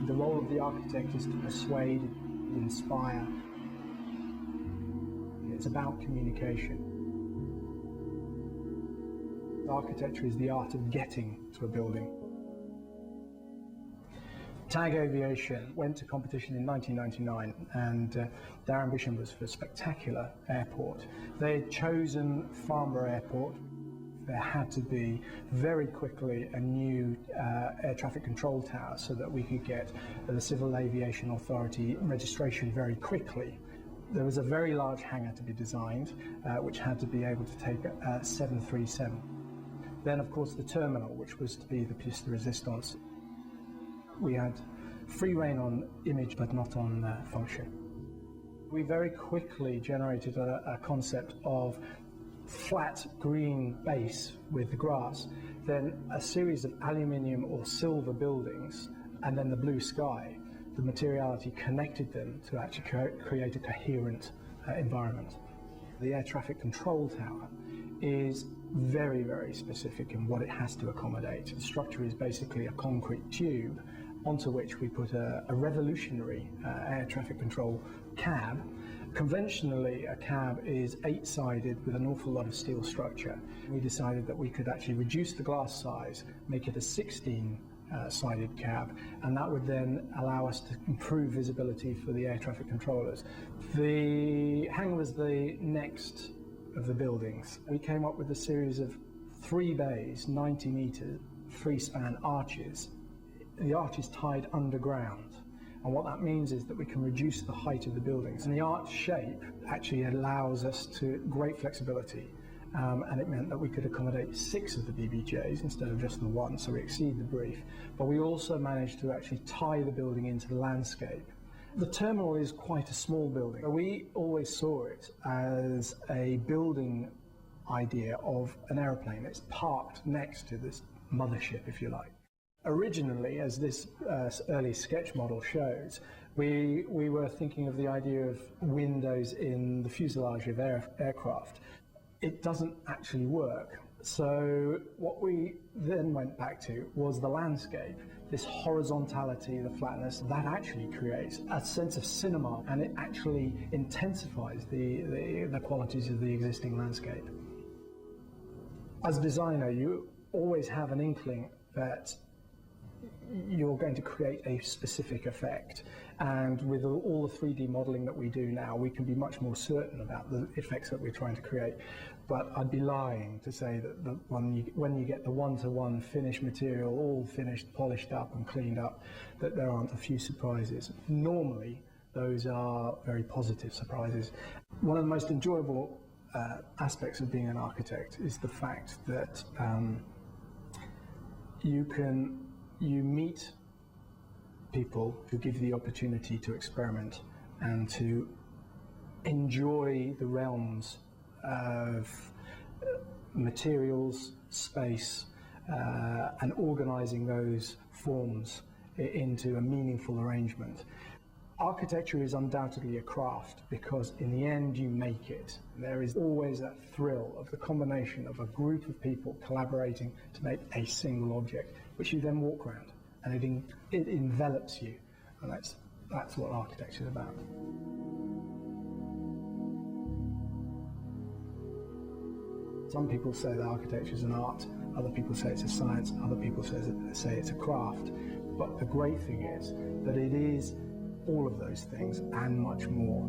The role of the architect is to persuade, inspire. It's about communication. Architecture is the art of getting to a building. TAG Aviation went to competition in 1999, and their ambition was for a spectacular airport. They had chosen Farnborough Airport. There had to be very quickly a new air traffic control tower so that we could get the Civil Aviation Authority registration very quickly. There was a very large hangar to be designed, which had to be able to take a 737. Then, of course, the terminal, which was to be the pièce de résistance. We had free rein on image, but not on function. We very quickly generated a concept of flat green base with the grass, then a series of aluminium or silver buildings, and then the blue sky. The materiality connected them to actually create a coherent environment. The air traffic control tower is very, very specific in what it has to accommodate. The structure is basically a concrete tube onto which we put a revolutionary air traffic control cab. Conventionally, a cab is 8-sided with an awful lot of steel structure. We decided that we could actually reduce the glass size, make it a 16-sided cab, and that would then allow us to improve visibility for the air traffic controllers. The hangar was the next of the buildings. We came up with a series of 3 bays, 90 metres, 3-span arches. The arch is tied underground, and what that means is that we can reduce the height of the buildings. And the arch shape actually allows us to great flexibility, and it meant that we could accommodate 6 of the BBJs instead of just the 1, so we exceed the brief. But we also managed to actually tie the building into the landscape. The terminal is quite a small building. We always saw it as a building idea of an aeroplane. It's parked next to this mothership, if you like. Originally, as this early sketch model shows, we were thinking of the idea of windows in the fuselage of aircraft. It doesn't actually work. So what we then went back to was the landscape, this horizontality, the flatness, that actually creates a sense of cinema, and it actually intensifies the qualities of the existing landscape. As a designer, you always have an inkling that you're going to create a specific effect, and with all the 3D modelling that we do now, we can be much more certain about the effects that we're trying to create. But I'd be lying to say that when you get the one-to-one finished material, all finished, polished up and cleaned up, that there aren't a few surprises. Normally, those are very positive surprises. One of the most enjoyable aspects of being an architect is the fact that you meet people who give you the opportunity to experiment and to enjoy the realms of materials, space, and organising those forms into a meaningful arrangement. Architecture is undoubtedly a craft because in the end you make it. There is always that thrill of the combination of a group of people collaborating to make a single object, which you then walk around, and it envelops you, and that's what architecture is about. Some people say that architecture is an art, other people say it's a science, other people say it's a craft, but the great thing is that it is all of those things and much more.